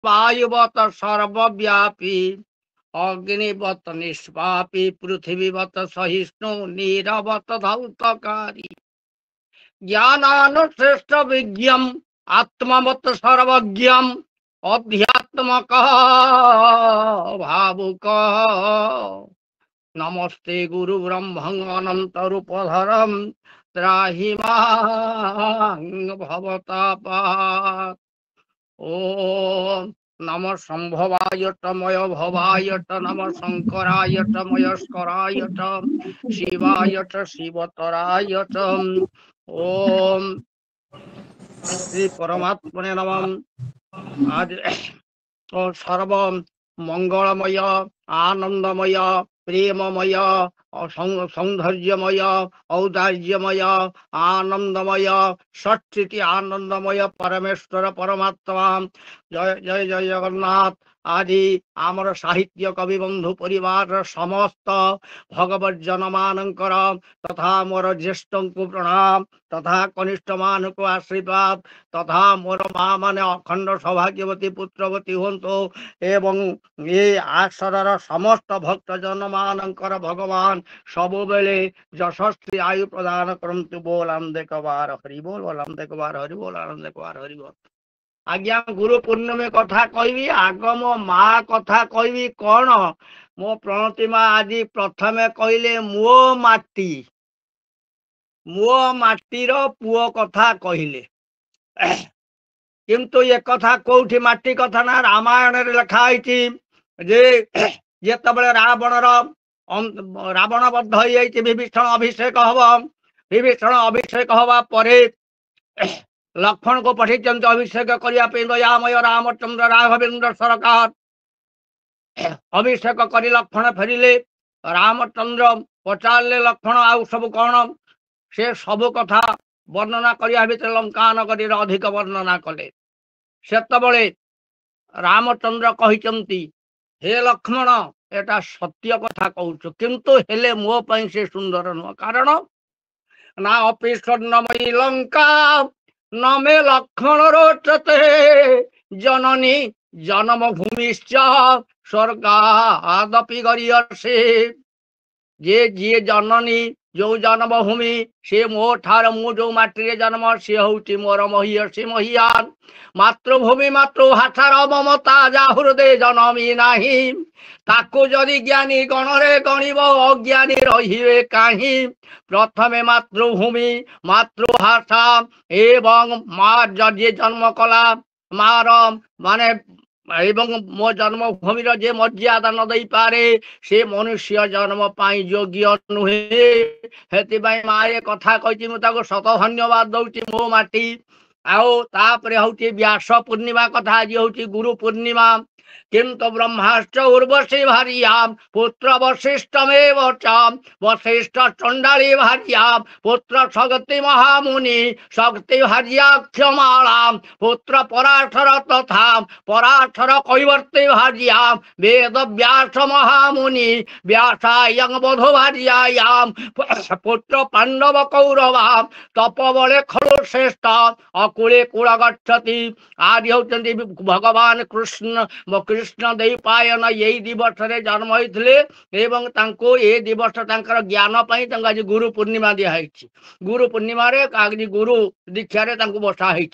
वायुवत सर्वव्यापी अग्निवत निष्पापी पृथ्वीवत सहिष्णु नीरवत धौतकारी ज्ञानानुश्रेष्ठ विज्ञम आत्मवत सर्वज्ञम अध्यात्मक भावुक नमस्ते गुरु ब्रह्मं अनंत रूपधरम त्राहि मां भवतापात्। ओम नम संभवाय तमय भवाय च नम शंकराय च मयस्कराय च शिवाय च शिवतराय च ओम श्री परमात्मने नमः। आज सर्व मंगलमय आनंदमय प्रेममय सौंदर्यमय औदार्यमय आनंदमय षट्सिद्धि आनंदमय परमेश्वर परमात्मा जय जय जय जगन्नाथ। आदि आमर साहित्य कवि बंधु परिवार समस्त भगवत जन मानकर तथा मोर ज्येष्ठ को प्रणाम तथा कनिष्ठ मान को आशीर्वाद तथा मोर माँ माने अखंड सौभाग्यवती पुत्रवती हूँ एवं ये आश्रर समस्त भक्त जन मानकर भगवान सबु बेले यशस्वी आयु प्रदान करंतु। बोल आनंद बार हरि बोल आनंद बार हरि बोल आनंद बार हरि बोल। आज्ञा गुरु पूर्णिमे कथा कहबी आग मो माँ कथा कहबी कौन मो प्रणति माँ आज प्रथमे कहले मो माटीर पुओ कथा कहले किंतु ये कथा कोठी माटी कथा ना रामायण रे लिखा है जे जेतबले रावण बद्ध हो जाइए विभीषण अभिषेक हम विभीषण अभिषेक हवा परे लक्ष्मण को पठे अभिषेक करने दयामय रामचंद्र राघवेंद्र सरकार अभिषेक कर लक्ष्मण फेरिले रामचंद्र पचारे लक्ष्मण आउ सब कौन से सब कथा वर्णना करने भितर लंका नगरी अधिक वर्णना कले सेतबले रामचंद्र कहते हे लक्ष्मण एटा सत्य कथा कहूँ किंतु हेले मो पई से सुंदर नुह कारण ना अपि स्वर्णमयी लंका न मे लक्ष्मण रोचते जननी जन्मभूमिश्च स्वर्गादपि गरीयसे जे जी जननी जो जन्मभूमि से मो ठार मु जो माटी जन्म सी हूँ मोर महीयसी महीयान मातृभूमि मातृभाषार ममता जा हृदय जनमी नाही ताकू जदि ज्ञानी गणरे गणिब अज्ञानी रहिबे काहि प्रथमे मातृभूमि मातृभाषा एवं माँ जे जन्म कला मार माने एवं मो जन्मभूमि जे मर्यादा न दे पारे से मनुष्य जन्म पाई योग्य नुहे हेति माए कथा कही मुझे शत धन्यवाद दौची मो माटी आओ तापरे हूँ व्यास पूर्णिमा कथा आज हूँ गुरु पूर्णिमा किंतु ब्रह्माश्च उर्वशी भार्या पुत्र वशिष्ठमेव च वशिष्ठ चंडाली भार्या पुत्र सगति महामुनि शक्ति भार्याक्षमाला पुत्र पराशर तथा पराशर कैवर्ती भार्या वेद व्यास महामुनि व्यासायं वधु भार्यायां पुत्र पांडव कौरवा तप बले खलु श्रेष्ठ अकुले कूल गच्छति आदि होती भगवान कृष्ण कृष्ण देवपायन यही दिवस जन्म होते एवं तांको ये दिवस तांकर ज्ञान पाई आज गुरु पूर्णिमा दिखाई गुरु पूर्णिमा आज गुरु दीक्षा बसा है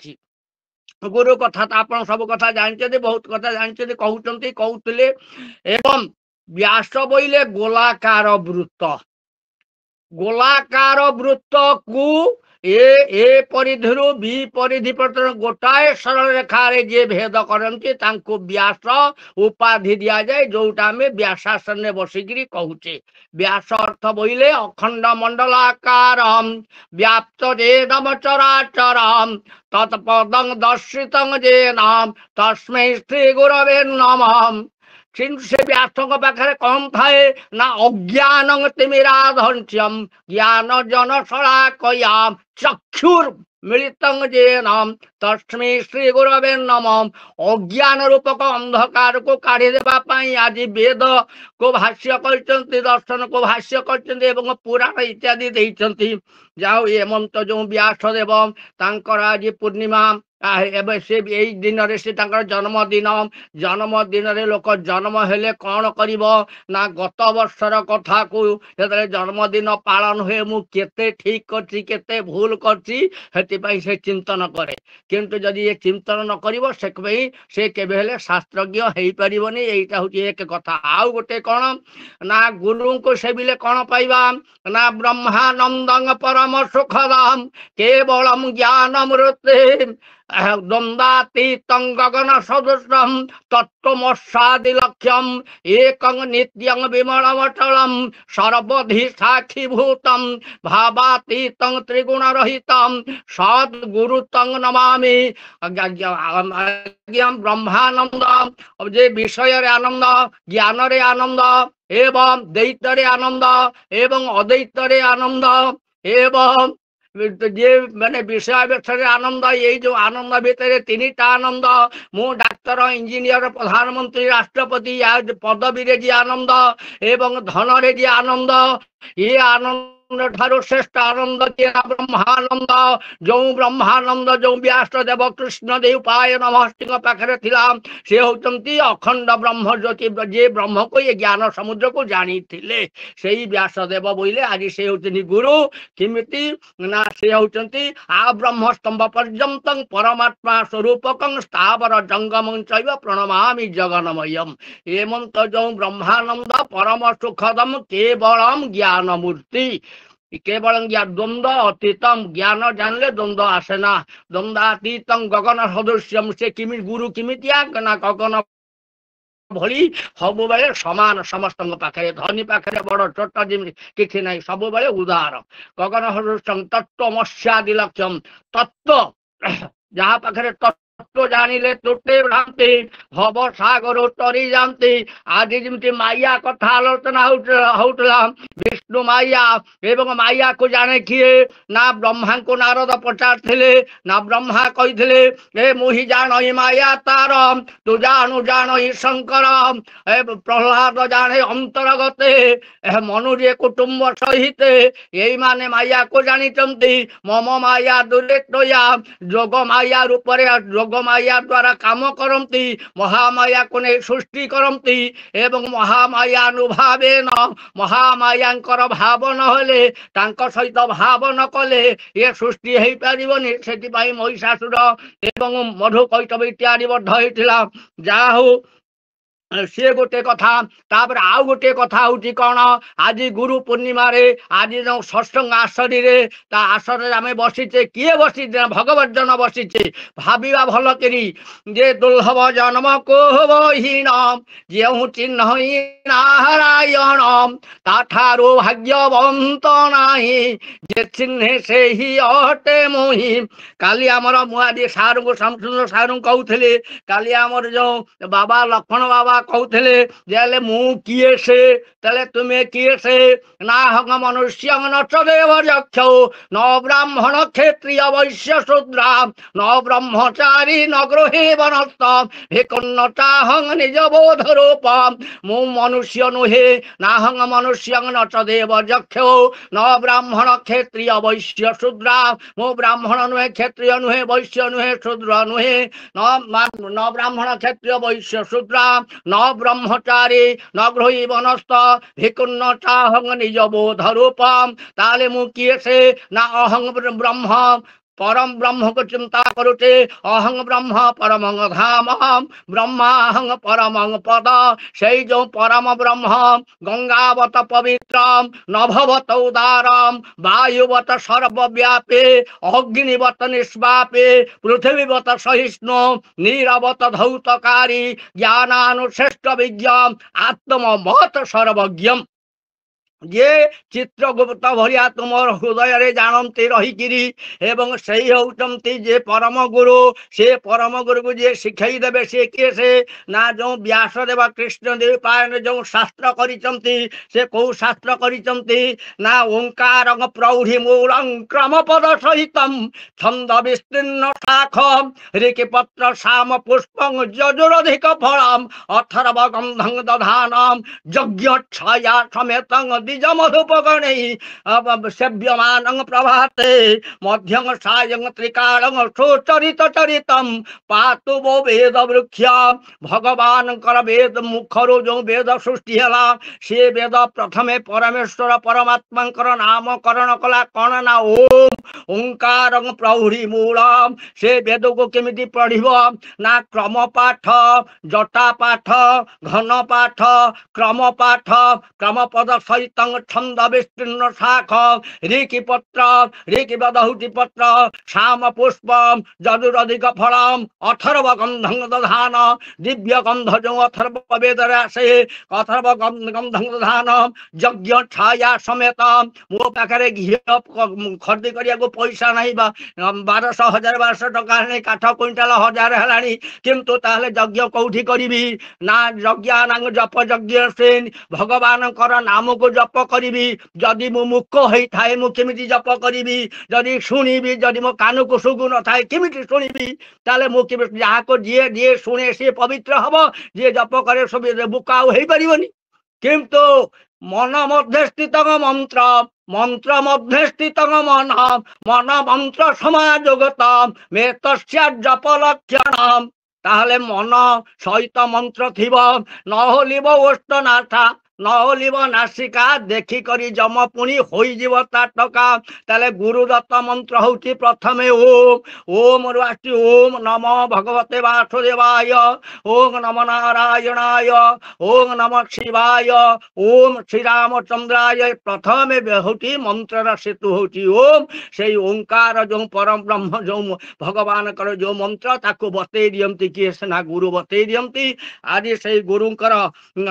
गुरु कथा तो आप सब कथा जानते बहुत कथा जानते कहते कहते एवं व्यास बोले गोलाकार वृत्त को ए परिधि बी परिधि पर्यटन गोटाए सरल रेखा रे जे भेद करती व्यास उपाधि दि जाए जोटा आम व्यासासन में बसिकी कहूचे व्यास अर्थ बोले अखंड मंडलाकार व्याप्त जेदम चराचर तत्पदं दर्शित जे नाम तस्मै श्री गुरवे नमः। किंतु से व्यास पाखे कौन थाए ना अज्ञान तिमिराधंस्यम ज्ञान जन शलाकयाम चक्षुर मिलित जेन तस्मै श्री गुरवे नमः। अज्ञान रूपक अंधकार को काढ़ी देवाई आज वेद को भाष्य करते दर्शन को भाष्य करते पुराण इत्यादि देते जाओ ये मंत्र जो व्यास देव तांकर आज पूर्णिमा ଏବେ ସେ ଏଇ ଦିନରେ ସେ ତାଙ୍କର ଜନ୍ମଦିନରେ ଲୋକ ଜନ୍ମ ହେଲେ କଣ କରିବ ନା ଗତ ବର୍ଷର କଥାକୁ ଯେତେବେଳେ ଜନ୍ମଦିନ ପାଳନ ହୁଏ ମୁଁ କେତେ ଠିକ କରିଛି କେତେ ଭୁଲ କରିଛି ସେଥିପାଇଁ ସେ ଚିନ୍ତନ କରେ। କିନ୍ତୁ ଯଦି ଏ ଚିନ୍ତନ ନ କରିବ ସେଥିପାଇଁ ସେ କେବେ ହେଲେ ଶାସ୍ତ୍ରଜ୍ଞ ହେଇପାରିବନି। ଏଇଟା ହଉଛି ଏକ କଥା। ଆଉ ଗୋଟେ କଣ ନା ଗୁରୁଙ୍କୁ ସେବିଲେ କଣ ପାଇବା ନା ବ୍ରହ୍ମାନନ୍ଦଂ ପରମ ସୁଖଦାମ୍ କେବଳମ୍ ଜ୍ଞାନମୃତେ ଦ୍ୱନ୍ଦ୍ୱାତୀतं ଗଗନ ସଦୃଶଂ ତତ୍ତ୍ୱମସ୍ୟାଦି ଲକ୍ଷ୍ୟମ୍ एकं नित्यं विमलमचलं सर्वधि साक्षीभूतं भावातीतं त्रिगुणरहितं सद्गुरुतं नमामि। ब्रह्मानंद जे विषय रे आनंद ज्ञान रे आनंद एवं द्वैत रे आनंद एवं अद्वैत रे आनंद एवं जे मैंने विषय विषय आनंद यही जो आनंद भितर तीनटा आनंद मु डाक्तर इंजीनियर प्रधानमंत्री राष्ट्रपति या पदवी रे जी आनंद एवं धन रे जी आनंद ये आनंद ठारो श्रेष्ठ आनंद ब्रह्मानंद जो ब्रह्मानंद जो व्यास देव कृष्ण देव पाय नमस्ते पाखे थिला से होचंती अखंड ब्रह्म ज्योति जे ब्रह्म को ये ज्ञान समुद्र को जानी थिले सेही व्यास देव बोले आज से होचनी गुरु किमिति ना से होचंती आ ब्रह्म स्तंभ पर्यंतं परमात्मा स्वरूपकं स्थावर जंगमं चैव प्रणमामि जगन्मयम् एमंत जो ब्रह्मानंद परम सुखदम केवलम ज्ञान मूर्ति केवल द्वंद्व अतीतम ज्ञान जानले द्वंद्व आसेना द्वंद्वातीतं गगन सदृश्यम से किमि गुरु किमितिया ना गगन भली सब बेले समान समस्त पाखे धनी पाखे बड़ छोट जिमी किसी ना सब बेले उदार गगन सदृश्यम तत्त्वमस्यादि लक्ष्यम तत्व जहाँ पाखे तत्व जानिले तुटे भ्रांति भव सागर तरी जानती आज जमी माया कथा आलोचना होता विष्णु माया एवं माया को जाने किए ना ब्रह्मा को नारद पचारे ना ब्रह्मा कही ए मुहि जान माया तार तू जानू जान शंकर प्रहलाद जाने अंतर्गते मनुजे कुटुंब सहित यही माने माया को जानी मम माया दुरेतया जोग माया रूप जोग माया द्वारा काम करती महामाया को नहीं सृष्टि करती एवं महामायानुभावेन महामायांकर भाव नहले सहित भाव न कले ये सृष्टि हो पारबनी से महिषासुर एवं मधु कैटव इत्यादि बद्ध होता जहा हो सी गोटे कथा तापर आउ गोटे कथा हूँ कौन आज गुरु पूर्णिमा रे आज जो सत्संग आसरी रे ता आसर आम बसीचे किए बसी भगवत जन बसीचे भाविबा भल करी जे दुर्लभ जन्म कोहीन जो चिन्ह नारायण ताठारो भाग्यवंत नाही जे चिन्हे से ही अटे मोहि काली आमर मुआदी सार को शामसुंदर सार कहते काली आमर जो बाबा लक्ष्मण बाबा कहते मु किए से तले तुम्हें किए से ना हंग मनुष्य न चदेव यक्ष न ब्राह्मण क्षेत्रीय वैश्य शूद्रा न ब्रह्मचारी न गृहे वनस्थ भिन्न चाहंग निज बोध रूप मु मनुष्य नुहे ना हंग मनुष्य न चदेव यक्ष न ब्राह्मण क्षेत्रीय वैश्य शूद्रा मु ब्राह्मण नुहे क्षेत्रीय नुहे वैश्य नुहे शूद्र नुहे न ब्राह्मण क्षेत्रीय वैश्य शूद्रा न ब्रह्मचारी न गृही वनस्थ भिकुन्न चाहंग निज बोध रूपम ताले मु किए से ना अहंग ब्रह्म परम ब्रह्म को चिंता करुचे अहंग ब्रह्म परम धाम ब्रह्माहंग परम पद से जो परम ब्रह्म गंगावत पवित्र नभवत उदारम वायुवत सर्वव्यापे अग्निवत निष्पापे पृथ्वीवत सहिष्णु नीरवत धौतकारी ज्ञानानुश्रेष्ठ विज्ञ आत्म महत सर्वज्ञम जे चित्रगुप्त भलिया तुम हृदय रे जानती रहीकिरी एवं सही होचंती जे परम गुरु से परम गुरु को जे शिखाई देबे से किए से ना जो व्यासदेव कृष्ण देव पायन जो शास्त्र करिचंती से को शास्त्र करिचंती ना ओंकार प्रौढ़ी मूलं क्रमपद सहितम छंद विस्तीर्ण शाख ऋक पत्र साम पुष्पं यजुरधिक फलम अथर्व गंधं दधानम यज्ञ छाया समेतं দ্বিজ মধুপগণে সেব্যমান প্রভাতে মধ্যং সায়ং ত্রিকালং সুচরিত চরিতম পাতু বো বেদ বৃক্ষ ভগবানଙ୍କର ବେଦ ମୁଖରୁ ଯେଉଁ ବେଦ ସୃଷ୍ଟି ହେଲା ସେ ବେଦ ପ୍ରଥମେ ପରମେଶ୍ୱର ପରମାତ୍ମାଙ୍କର ନାମକରଣ କଲା କ'ଣ ନା ଓମ୍ ଓଙ୍କାର ପ୍ରୌଢ଼ୀ ମୂଳ। ସେ ବେଦକୁ କେମିତି ପଢ଼ିବ ନା କ୍ରମ ପାଠ, ଜଟା ପାଠ, ଘନ ପାଠ, କ୍ରମ ପାଠ, କ୍ରମପଦ ସହିତ ଛନ୍ଦ ବିସ୍ତୀର୍ଣ୍ଣ ଶାଖ ରିକି ପତ୍ର ରିକି ବଦହୁତି ପତ୍ର ଶ୍ୟାମ ପୁଷ୍ପ ଯଦୁରଧିକ ଫଳ ଅଥର୍ବ ଗନ୍ଧ ଧାନ ଦିବ୍ୟ ଗନ୍ଧ ଯେଉଁ ଅଥର୍ବ ବେଦରେ ଆସେ ଅଥର୍ବ ଗନ୍ଧ ଧାନ ଯଜ୍ଞ ଛାୟା ସମେତ। ମୋ ପାଖରେ ଘିଅ ଖର୍ଦି କରିବାକୁ ପଇସା ନାହିଁ ବା 1200 1200 ଟଙ୍କା ହେଲାଣି, କାଠ କୁଇଣ୍ଟାଲ 1000 ହେଲାଣି, କିନ୍ତୁ ତାହେଲେ ଯଜ୍ଞ କୋଉଠି କରିବି ନା ଯଜ୍ଞାନାଂ ଜପ ଯଜ୍ଞ ସେନ ଭଗବାନଙ୍କର ନାମକୁ ଜପ କରିବି। ଯଦି ମୁଁ ମୂକ ହେଇଥାଏ ମୁଁ କେମିତି ଜପ କରିବି? ଯଦି ଶୁଣିବି, ଯଦି ମୋ କାନକୁ ଶୁଭୁ ନଥାଏ କେମିତି ଶୁଣିବି? ତାହେଲେ ମୁଁ କେମିତି ଯାହାକୁ ଯିଏ ଶୁଣେ ସିଏ ପବିତ୍ର ହବ, ଯିଏ ଜପ କରେ ସବୁ ବୁକ ଆଉ ହେଇପାରିବନି। କିନ୍ତୁ ମନ ମଧ୍ୟରେ ସ୍ଥିତ ମନ୍ତ୍ର, ମନ୍ତ୍ର ମଧ୍ୟରେ ସ୍ଥିତ ମନ, ମନ ମନ୍ତ୍ର ସମାଯୋଗତ ମେ ତସ୍ୟା ଜପ ଲକ୍ଷଣ। ତାହେଲେ ମନ ସହିତ ମନ୍ତ୍ର ଥିବ, ନହଲିବ ଓଷ୍ଠ ନାଥା, ନହଲିବ ନାସିକା, ଦେଖିକରି ଯମ ପୁଣି ହୋଇଯିବ ତା ଟକା। ତାହେଲେ ଗୁରୁଦତ୍ତ ମନ୍ତ୍ର ହଉଛି ପ୍ରଥମେ ଓମ୍। ଓମ୍ ରୁ ଆସୁଛି ଓମ୍ ନମ ଭଗବତେ ବାସୁଦେବାୟ, ଓମ୍ ନମ ନାରାୟଣାୟ, ଓମ୍ ନମ ଶିବାୟ, ଓମ୍ ଶ୍ରୀରାମଚନ୍ଦ୍ରାୟ। ପ୍ରଥମେ ହଉଛି ମନ୍ତ୍ରର ସେତୁ ହଉଛି ଓମ୍। ସେଇ ଓଙ୍କାର ଯେଉଁ ପରମ ବ୍ରହ୍ମ ଯେଉଁ ଭଗବାନଙ୍କର ଯେଉଁ ମନ୍ତ୍ର ତାକୁ ବତେଇ ଦିଅନ୍ତି କିଏ ନା ଗୁରୁ ବତେଇ ଦିଅନ୍ତି। ଆଜି ସେଇ ଗୁରୁଙ୍କର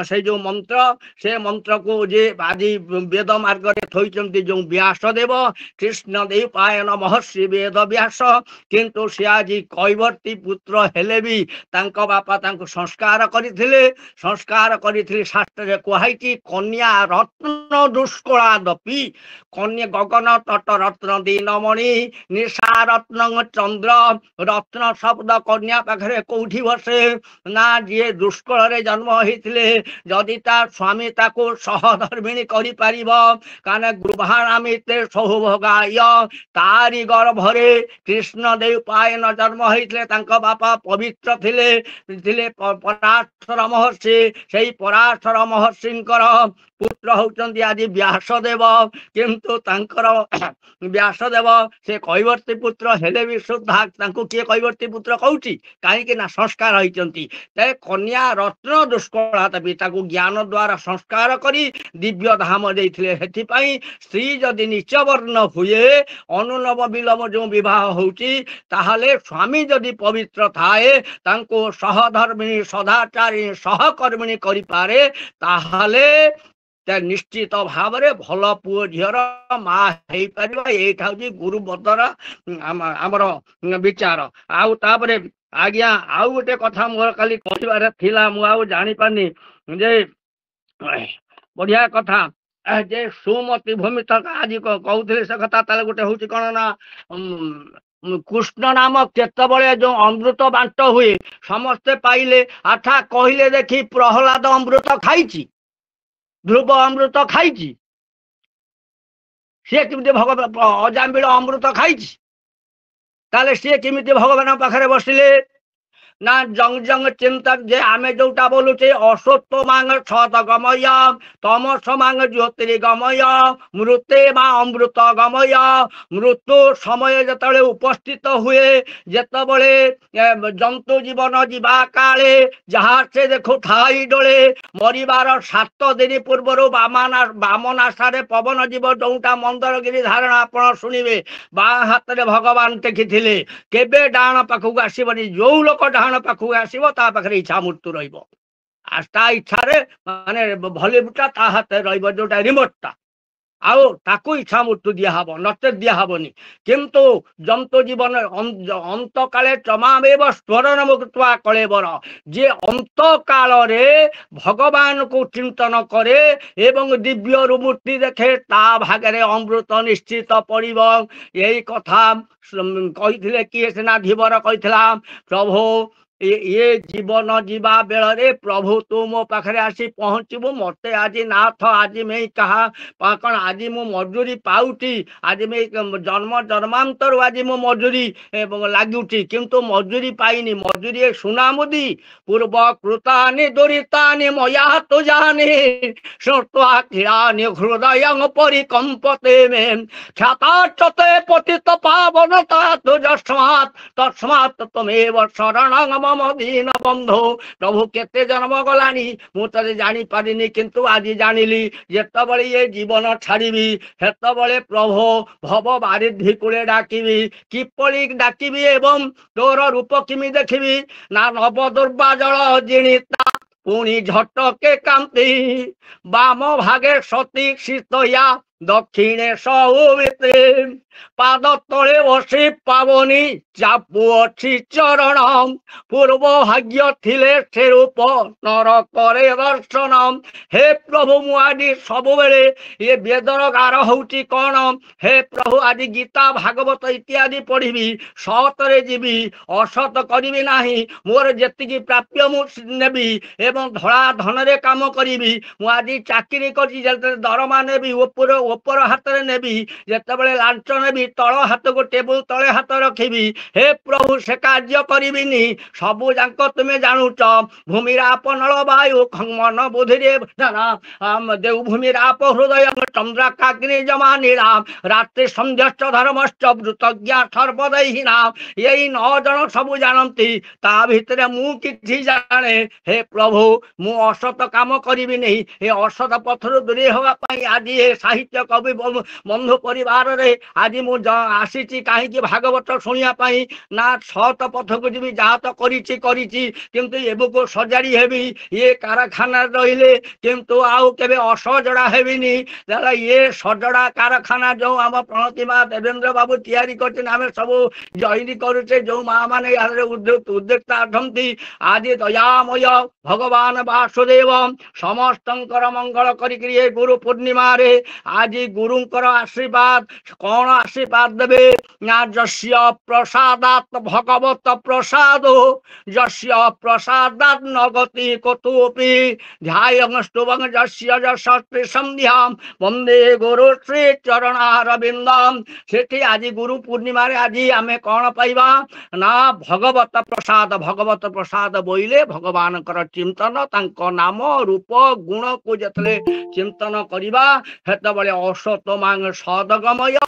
ସେଇ ଯେଉଁ ମନ୍ତ୍ର, ସେ ମନ୍ତ୍ରକୁ ଯେ ଆଜି ବେଦ ମାର୍ଗରେ ଥୋଇଛନ୍ତି ଯେଉଁ ବ୍ୟାସ ଦେବ, କୃଷ୍ଣ ଦେବପାୟନ ମହର୍ଷି ବେଦ ବ୍ୟାସ, କିନ୍ତୁ ସେ ଆଜି କୈବର୍ତ୍ତୀ ପୁତ୍ର ହେଲେ ବି ତାଙ୍କ ବାପା ତାଙ୍କୁ ସଂସ୍କାର କରିଥିଲେ। ସଂସ୍କାର କରିଥିଲେ ଶାସ୍ତ୍ରରେ କୁହାଇଛି କନ୍ୟା ରତ୍ନ ଦୁଷ୍କଳାଦପି, କନ୍ୟା ଗଗନ ତଟ ରତ୍ନ ଦିନମଣି ନିଶା ରତ୍ନ ଚନ୍ଦ୍ର। ରତ୍ନ ଶବ୍ଦ କନ୍ୟା ପାଖରେ କୋଉଠି ବସେ ନା ଯିଏ ଦୁଷ୍କଳରେ ଜନ୍ମ ହେଇଥିଲେ, ଯଦି ତା ସ୍ୱାମୀ ତାକୁ ସହଧର୍ମିଣୀ କରିପାରିବ, କାରଣ ଗୃଭାଣାମିତେ ସୌଭୋଗାୟ, ତାରି ଗର୍ଭରେ କୃଷ୍ଣ ଦେବପାୟନ ଜନ୍ମ ହେଇଥିଲେ। ତାଙ୍କ ବାପା ପବିତ୍ର ଥିଲେ ପରାଶର ମହର୍ଷି। ସେଇ ପରାଶର ମହର୍ଷିଙ୍କର ପୁତ୍ର ହଉଛନ୍ତି ଆଜି ବ୍ୟାସଦେବ। କିନ୍ତୁ ତାଙ୍କର ବ୍ୟାସଦେବ ସେ କୈବର୍ତ୍ତୀ ପୁତ୍ର ହେଲେ ବି ସୁଦ୍ଧା ତାଙ୍କୁ କିଏ କୈବର୍ତ୍ତୀ ପୁତ୍ର କହୁଛି? କାହିଁକି ନା ସଂସ୍କାର ହେଇଛନ୍ତି। ତେ କନ୍ୟା ରତ୍ନ ଦୁଷ୍କଳାଦପି, ତାକୁ ଜ୍ଞାନ ଦ୍ୱାରା ସଂସ୍କାର କରି ଦିବ୍ୟ ଧାମ ଦେଇଥିଲେ। ସେଥିପାଇଁ ସ୍ତ୍ରୀ ଯଦି ନିଚ ବର୍ଣ୍ଣ ହୁଏ, ଅନୁଲୋମ ବିଲୋମ ଯେଉଁ ବିବାହ ହଉଛି, ତାହେଲେ ସ୍ୱାମୀ ଯଦି ପବିତ୍ର ଥାଏ ତାଙ୍କୁ ସହଧର୍ମିଣୀ ସଦାଚାରିଣୀ ସହକର୍ମିଣୀ କରିପାରେ, ତାହେଲେ ନିଶ୍ଚିତ ଭାବରେ ଭଲ ପୁଅ ଝିଅର ମା ହେଇପାରିବ। ଏଇଟା ହଉଛି ଗୁରୁବଦର ଆମର ବିଚାର। ଆଉ ତାପରେ ଆଜ୍ଞା ଆଉ ଗୋଟେ କଥା ମୋର କାଲି କହିବାର ଥିଲା, ମୁଁ ଆଉ ଜାଣିପାରିନି ଯେ ବଢିଆ କଥା ଯେ ସୁମତି ଭୂମି ତକ ଆଜି କହୁଥିଲେ ସେ କଥା। ତାହେଲେ ଗୋଟେ ହଉଛି କ'ଣ ନା କୃଷ୍ଣ ନାମ କେତେବେଳେ ଯୋଉ ଅମୃତ ବାଣ୍ଟ ହୁଏ ସମସ୍ତେ ପାଇଲେ। ଆଠା କହିଲେ ଦେଖି ପ୍ରହ୍ଲାଦ ଅମୃତ ଖାଇଛି? ଧ୍ରୁବ ଅମୃତ ଖାଇଛି? ସିଏ କେମିତି ଅଜାମ୍ବିଳ ଅମୃତ ଖାଇଛି? ତାହେଲେ ସିଏ କେମିତି ଭଗବାନଙ୍କ ପାଖରେ ବସିଲେ? ନା ଜଙ୍ଗ ଜଙ୍ଗ ଚିନ୍ତା ଯେ ଆମେ ଯୋଉଟା ବୋଲୁଛେ ଅସତ୍ୟ ମାଙ୍ଗ ଛଦ ଗମୟ, ତମସ ମାଙ୍ଗ ଜ୍ୟୋତିର୍ଗମୟ, ମୃତ୍ୟୁ ମା ଅମୃତ ଗମୟ। ମୃତ୍ୟୁ ସମୟ ଯେତେବେଳେ ଉପସ୍ଥିତ ହୁଏ, ଯେତେବେଳେ ଜନ୍ତୁ ଜୀବନ ଯିବା କାଳେ ଯାହା ସେ ଦେଖୁ ଠାଇ ଡୋଳେ, ମରିବାର 7 ଦିନ ପୂର୍ବରୁ ବାମନାଶାରେ ପବନ ଯିବ, ଯୋଉଟା ମନ୍ଦରଗିରି ଧାରଣା ଆପଣ ଶୁଣିବେ। ବାଁ ହାତରେ ଭଗବାନ ଟେକିଥିଲେ, କେବେ ଡାହାଣ ପାଖକୁ ଆସିବନି। ଯୋଉ ଲୋକ ଡାହାଣ ପାଖକୁ ଆସିବ ତା ପାଖରେ ଇଚ୍ଛା ମୃତ୍ୟୁ ରହିବ। ଆଉ ତା ଇଚ୍ଛାରେ ମାନେ ଭଲିବୁଟା ତା ହାତରେ ରହିବ, ଯୋଉଟା ରିମୋଟଟା, ଆଉ ତାକୁ ଇଚ୍ଛା ମୃତ୍ୟୁ ଦିଆହବ, ନଚେତ୍ ଦିଆହବନି। କିନ୍ତୁ ଜନ୍ତୁ ଜୀବନ ଅନ୍ତକାଳେ ଚମାବେବ ସ୍ମରଣ ମୁକ୍ତ୍ୱା କଳେବର, ଯିଏ ଅନ୍ତକାଳରେ ଭଗବାନଙ୍କୁ ଚିନ୍ତନ କରେ ଏବଂ ଦିବ୍ୟରୁ ମୂର୍ତ୍ତି ଦେଖେ, ତା ଭାଗରେ ଅମୃତ ନିଶ୍ଚିତ ପଡ଼ିବ। ଏଇ କଥା କହିଥିଲେ କିଏ ସିନା ଧୀବର କହିଥିଲା, ପ୍ରଭୁ ये जीवन जीवा बेले प्रभु तू मो पाखे आसी पहुँचबू मत आज नाथ आज मैं कहा कौन आज मु मजूरी पाऊटी आज मैं जन्म जन्मांतर आज मो मजूरी लगुटी किंतु मजूरी पाइनी मजूरी सुना मुदी पूर्व कृतानि दुरितानि मया तो जाने श्रुत्वा खिलानि हृदय परिकंपते मे ख्याताच्युते पतित पावनता तुजस्मात् तस्मात् तमेव शरणं मम दीन बंधु प्रभु केते जन्म गलानी मु तो जानी पारिनी किंतु आज जानिली जेतबळे ये जीवन छाड़िबी हेतबळे प्रभु भव बारिधि कूले डाकिबी किपरि डाकिबी एवं तोर रूप किमि देखिबी ना नव दुर्बा जल जिणिता पुणी झटके कांति बाम भागे सती शीतया दक्षिणे सौवित्री पाद तले बसी पावनी चापु अच्छी चरण पूर्व भाग्य थिले से रूप नर करे दर्शन हे प्रभु मुआदी सब बेले ये वेदर गार होउची कौन हे प्रभु आज गीता भागवत इत्यादि पढ़ी सतरे जीवी असत करी नाही मोर जेतिकी प्राप्य मु नेबी एवं धड़ा धन रे काम करी मुआदी चाकरी कर दरमा नेबी ऊपर हाथ में नेबी जितेबाला लांच नेबी तल हाथ को टेबुल तले हाथ रखी हे प्रभु से कार्य करिबिनी सबू जाक तुम्हें जानूच भूमिराप नल वायु मन बुद्धि देवभूमिराप हृदय चंद्राकाग्नि जमा नीलाम रात्रि संध्यश्च धर्मश्च वृतज्ञा सर्वदैहीनाम यही 9 जन सबू जानती ता भितर मु किछि जाने हे प्रभु मु असत काम करिबि नहीं हे असत पथर दूरे होगा पाई आज ये साहित्य कवि बंधु परिवार रे आज मु आसी कहीं भागवत शुणा ना सत पथ को जी जहाँ तो करी किंतु एबको सजाड़ी हेबी ये कारखाना रहिले किंतु आउ केबे असजड़ा हेबिनी ये सजड़ा कारखाना जो आम प्रणति माँ देवेंद्र बाबू तैयारी करछन आमे सब जॉइन करुचे जो माँ माने यार उद्योक्ता अठंती आज दयामय भगवान वासुदेव समस्तंकर मंगल करी गुरु पूर्णिमा रे आज गुरुंकर आशीर्वाद कौन आशीर्वाद देवे ना जस्य प्रसादात भगवत प्रसादो जस्य प्रसादात नगति कतोपि ध्यायं स्तुवं जस्य जसस्ति संध्यां वंदे गुरु श्री चरणारविंदम सेठी आज गुरु पूर्णिमा रे आज आमे कौन पाइबा ना भगवत प्रसाद बोइले भगवान कर चिंतन तांको नाम रूप गुण को जतले चिंतन करिबा हेतबले असतमांग सदगमय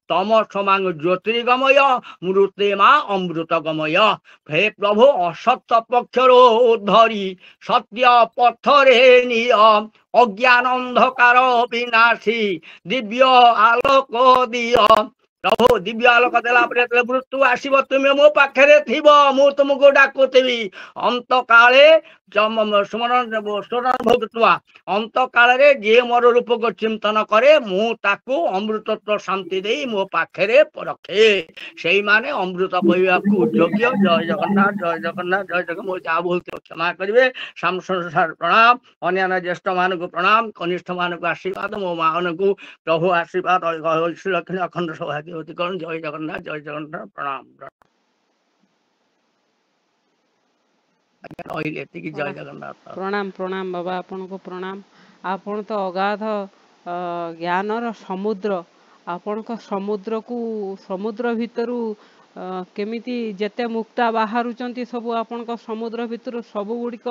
तमसमांग ज्योतिर्गमय मृतेमा अमृतगमय हे प्रभु असत पक्षर धरी सत्य पथरे नियम अज्ञान अंधकार विनाशी दिव्य आलोक दिय प्रभु दिव्य आलोक देला मृत्यु आसब तुम्हें मो पाखे थी मु तुमको डाकुथी अंत काले स्मरण भोगुआ अंत काल जी मोर रूप को चिंतन करे मुझे अमृतत्व शांति दे मो पाखे रखे से माने अमृत पीवा योग्य जय जगन्नाथ जय जगन्नाथ जय जगन्नाथ मो जहाँ बोलते क्षमा करेंगे साम संसार प्रणाम अन्य ज्येष्ठ मान को प्रणाम कनिष्ठ मान को आशीर्वाद मो मान को प्रभु आशीर्वाद लक्ष्मी अखंड सौभाग्यवती करण जय जगन्नाथ प्रणाम प्रणाम प्रणाम बाबा आपन को प्रणाम आपन तो अगाध ज्ञानर समुद्र आपन को समुद्र भितरु केमिति जेते मुक्ता बाहरुचंती सब आपन को समुद्र भितरु सब गुड़िक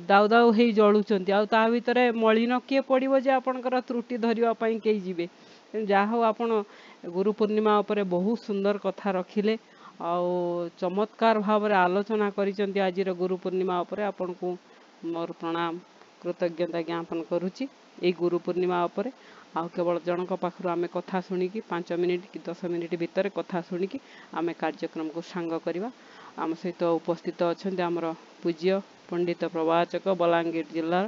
दाउ दाउ हे जलुचंती आ ता भितरे मलिन किए पड़िबो जे आपनकर त्रुटि धरिबा पई के जिवे जा हो आपन गुरु पूर्णिमा उपरे बहुत सुंदर कथा रखिले आउ चमत्कार भाव रे आलोचना करिसंती आजिर गुरु पूर्णिमा उपरे आपन को मोर प्रणाम कृतज्ञता ज्ञापन करूची ए गुरु पूर्णिमा उपरे आउ केवल जनक पाखरु आमे कथा सुनिकी 5 मिनिट कि 10 मिनिट भीतर कथा सुनिकी आमे कार्यक्रम को सांग करिवा आम सहित उपस्थित अछंती हमर पूज्य पंडित प्रवाचक बलांगीर जिल्ला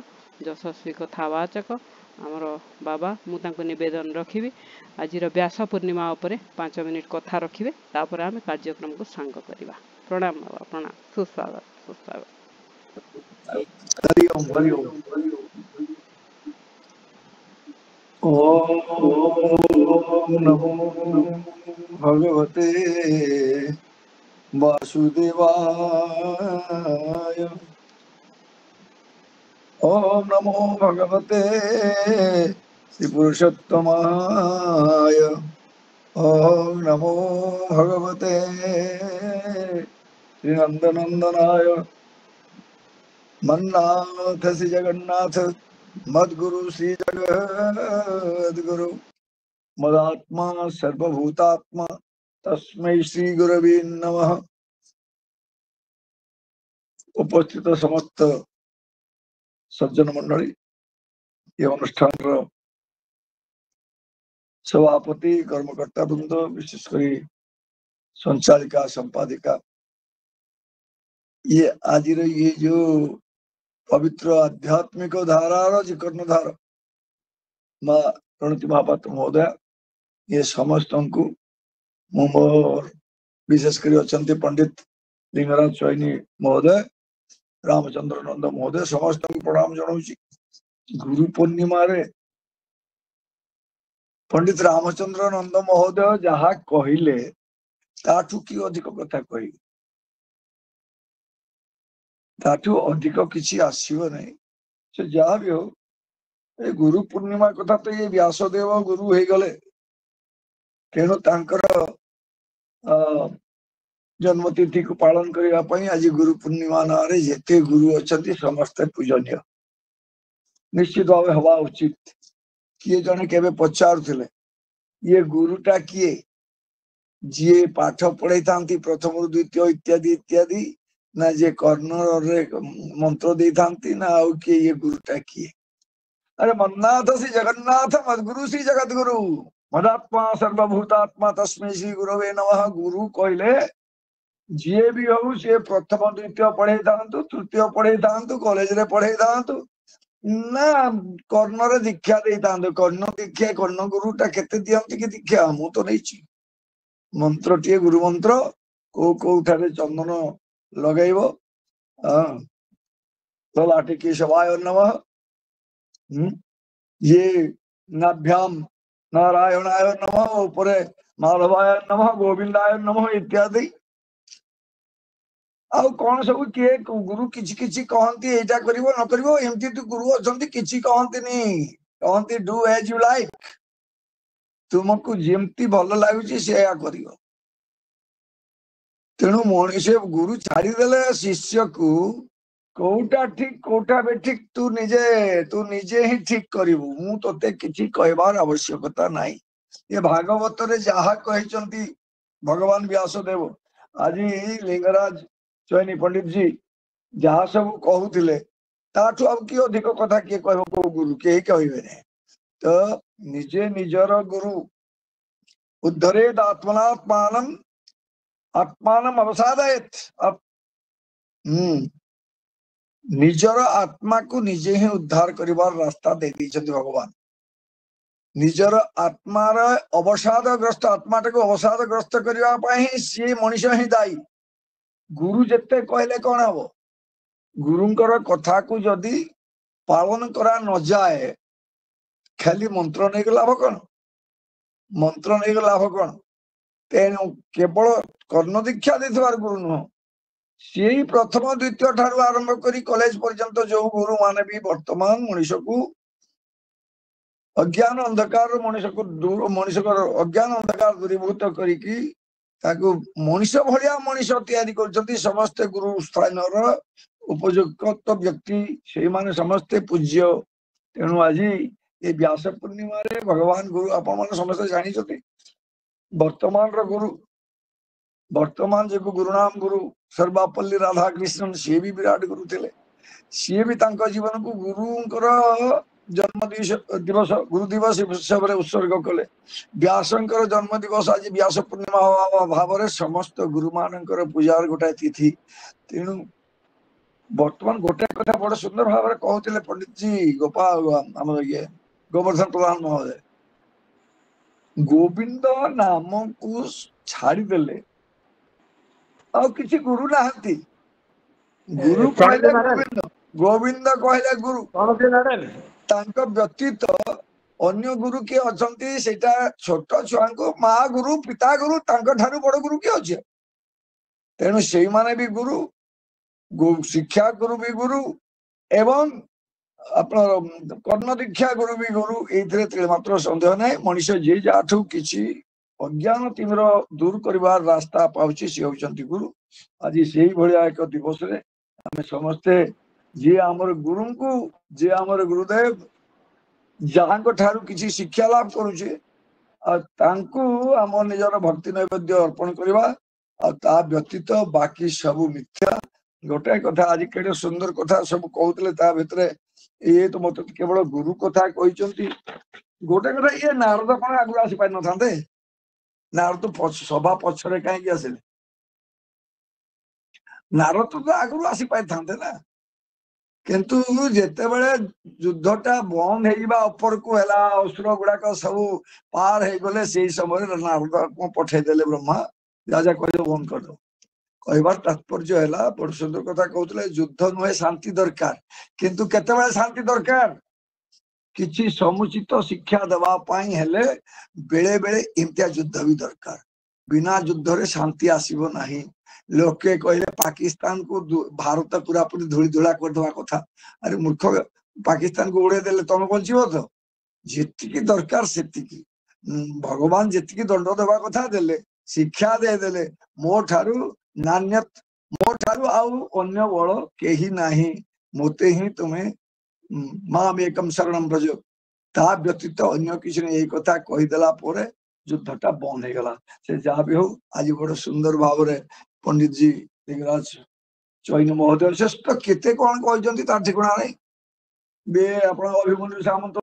यशस्वी कथावाचक आमर बाबा मुझे निवेदन रखी आज व्यास पूर्णिमा उपरे 5 मिनिट कथा रखिए तापर आम कार्यक्रम को सांग करवा प्रणाम बाबा प्रणाम सुस्वागत सुस्वागत ओम नमो भगवते वासुदेवाय। ओम नमो भगवते श्री पुरुषोत्तमाय। ओम नमो भगवते श्री नंदनंदनाय। मन्नाथ श्री जगन्नाथ मद्गुरु श्री जगद्गुरु मदात्मा सर्वभूतात्मा तस्मै श्री गुरवे नमः। उपस्थित समस्त सज्जन मंडली, ये अनुष्ठान सभापति कर्मकर्ता वृंद, विशेषकर संचालिका संपादिका, ये आज ये जो पवित्र आध्यात्मिक धारार जो कर्णधार माँ प्रणति महापात्र महोदय, ये समस्त को मोर विशेषकर अच्छा पंडित लिंगराज चैनी महोदय, रामचंद्र नंद महोदय, समस्त को प्रणाम जनाऊँ। गुरु पूर्णिमा रे पंडित रामचंद्र नंद महोदय जहा कहले ताठू कि अधिक कथा कहि, ताठू अधिक किसी आसीबो नहीं। से जहाँ भी हो, ए गुरु पूर्णिमा कथा तो ये व्यासदेव गुरु हो गले, तेणु तांकर जन्मतिथि को पालन करने आज गुरु पूर्णिमा नारे जेते गुरु अच्छा समस्ते पूजनीय निश्चित भाव हवा उचित। किए जने केबे पचारुथिले ये गुरुटा किए, जी पाठ पढ़ाई था प्रथम द्वितीय इत्यादि इत्यादि, ना जे कर्णर मंत्र दे था ना आउ किए ये गुरुटा किए। अरे मन्नाथ श्री जगन्नाथ मद्गुरु श्री जगद्गुरु मदात्मा सर्वभूतात्मा तस्मै श्री गुरवे नमः। गुरु कहले जी भी हो सी प्रथम द्वितीय पढ़ाई था, तृतीय पढ़ाई था, कॉलेज रे पढ़ाई था ना कर्ण रे दीक्षा दे था। कर्ण दीक्षा कर्ण गुरुटा केते दियंती कि दीक्षा मु तो नहीं। मंत्र टे गुरु मंत्र कोठारे चंदन लगेब लाठी की सवाय नमः। ये नाभ्याम नारायणाय नमः, ऊपरे माधवाय नमः, गोविंदाय नमः इत्यादि। आउ कौन सब किए गुरु किछि किछि कहंती एटा करिवो न करिवो, एमती तो गुरु अछंती किछि कहंती नी, कहंती डू एज यू लाइक, तुमको जेमती भल लागुची सेया करिवो। तेणु मनीष गुरु छाड़ी देले शिष्य को कोटा ठीक कोटा बे ठीक तू निजे ही ठीक करिवु, मु तोते किछि कहबार आवश्यकता नाही। ये भागवत रे जहा कहिचंती भगवान व्यासदेव, आज लिंगराज चैनी पंडित जी जहा सब कहूतिले ताठू अब कि अधिक कथा किए कहबो को गुरु के कहबे ने। तो निजे निजर गुरु उद्धरेद आत्मनात्मानम आत्मानम अवसादयेत। निजर आत्मा को निजे ही उद्धार करिवार रास्ता दे दीछंती भगवान। निजर आत्मार अवसादग्रस्त आत्माटा को अवसादग्रस्त करबा पई सी मनुष्य ही दायी। गुरु जेते कहले कौन हम, गुरुंकर कथा को जदि पालन करा न जाए खाली मंत्र नहीं लाभ कौन, मंत्र नहीं लाभ कौन। तेणु केवल कर्ण दीक्षा दे गुरु नुह, सी प्रथम द्वितीय ठारू आरंभ करी कॉलेज पर्यंत जो गुरु माने भी वर्तमान मनीष को अज्ञान अंधकार मनीष को दूर मनीष अज्ञान अंधकार दूरीभूत करिकी ताकू मनीष भलिया मनीष तैयारी करछंती। समस्त गुरु स्थान उपयुक्त व्यक्ति से माने समस्ते पूज्य। तेणु आज ये व्यास पूर्णिमा रे भगवान गुरु आप समस्त जानी वर्तमान गुरु वर्तमान जो गुरुनाम गुरु सर्वपल्ली राधाकृष्णन सी भी विराट गुरु थे। सी भी जीवन को गुरुंकर जन्म दिवस गुरु दिवस हिसाब से उत्सर्ग कले। व्यासंकर जन्म दिवस आज व्यास पूर्णिमा भाव में समस्त गुरु मानकर पूजार गोटाए तिथि। तेणु वर्तमान गोटे कथा बड़ सुंदर भाव में कहते पंडित जी गोपाल आम ये गोवर्धन प्रधान महोदय, गोविंद नाम को छाड़देले और किसी गुरु नहांती। गुरु कहले गोविंद, गोविंद कहले गुरु, तांको व्यतीत अन्य गुरु किए अछंती सेटा छोट छुआ को माँ गुरु पिता गुरु तांको ठारू बड़ गुरु किए अच्छे। तेणु से माने भी गुरु शिक्षा गुरु भी गुरु एवं अपना कर्ण दीक्षा गुरु भी गुरु ये मात्र सन्देह ना मनीष जी जाठू किसी अज्ञान तिमिर दूर कर रास्ता पाउची सी होचंती गुरु आज से भाया एक दिवस रे आम समस्ते जी आमर गुरु को जी आमर गुरुदेव जहाँ ठारू किसी शिक्षा लाभ करुचे आम निजर भक्ति नैवेद्य अर्पण करवा ता व्यतीत बाकी सब मिथ्या गोटे कथा आज के सुंदर कथा सब कहते भितर ये तो मत केवल गुरु कथा कहते गोटे कथा ये नारद कौन आगु आसी पारि न था नारद सभा पछरे कहीं आसिले नारद तो आगु आसी पारि था ना किंतु जेते बड़े युद्धटा बंद होपर को है असुर गुड़ाक सब पार हो गले से समय नारद को पठेदेले ब्रह्मा जा कह बंद कर दो कहबार तात्पर्य है बड़ सुंदर कथा कहते युद्ध नुहे शांति दरकार किंतु केते शांति दरकार किसी समुचित शिक्षा देवाई हेले बेले बेले इमतिया युद्ध भी दरकार बिना युद्ध रे शांति आसीबो नहीं लोके कहले पाकिस्तान को भारत पूरा पूरी धूली धूला कर दवा कथा अरे मूर्ख पाकिस्तान को उड़े देले तुम बंचीबो तो जेतिकी दरकार सेतिकी भगवान जेतिकी दंड देवा कथा देले शिक्षा दे देले मो ठारू नान्यत मो ठारू आउ अन्य बल केही नाही मोते ही तुम्हें माम एकम शरणम ब्रज ता व्यतीत अन्य किसी ने यही कथा कहीदेला युद्धटा बंद हो गला से जहाँ भी हो आज बड़ सुंदर भाव रे पंडित जी लिंगराज चैन महोदय से केते कौन कहते ठिकाना नहीं बे आप अभिमन्यु सामंत